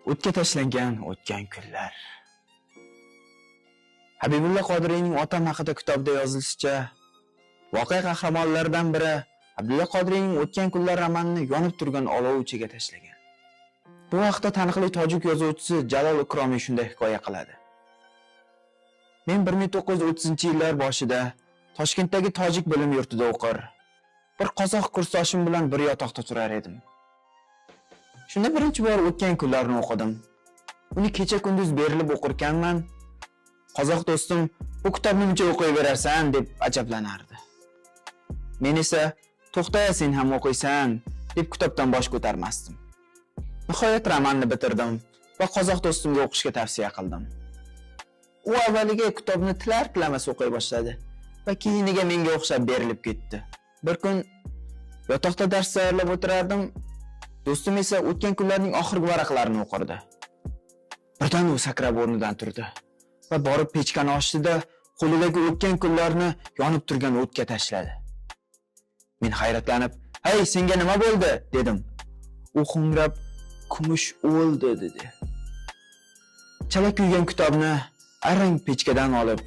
O'tga tashlangan o'tgan kunlar. Habibulla Qodiriyning Otam haqida kitobda yozilishicha, voqea qahramonlaridan biri Abdulla Qodiriyning O'tgan kunlar romanini yonib turgan olov ichiga tashlagan. Bu haqda taniqli tojik yozuvchisi Jalol Ikromiy shunday hikoya qiladi. Men 1930-yillar boshida Toshkentdagi tojik bilim yurtida o'qir, bir qozoq kursdoshim bilan bir yotoqda turar edim. Shunda birinchi bor O'tgan kunlarni o'qidim. Uni kecha-kunduz berilib o'qirkanman. Qozoq do'stim, bu kitobni uncha o'qiyverarsan deb ajablanardi. Men esa, to'xta, sen ham o'qiysan deb kitobdan bosh ko'tarmasdim. Nihoyat romanni bitirdim va qozoq do'stimga o'qishga tavsiya qildim. U avvaliga kitobni tilar-tilamas o'qiy boshladi va keyiniga menga o'xshab berilib ketdi. Bir kun yotoqda dars tayyorlab o'tirardim. Do'stim esa O'tgan kunlarning oxirgi varaqlarini o'qirdi. Birdan u sakrab o'rnidan turdi va borib pechkani ochdi-da, qo'lidagi O'tgan kunlarni yonib turgan o'tga tashladi. Men hayratlanib, "Hey, senga nima bo'ldi?" dedim. U xo'ngrab, "Kumush o'ldi" dedi. Chala kuygan kitobni arang pechkadan olib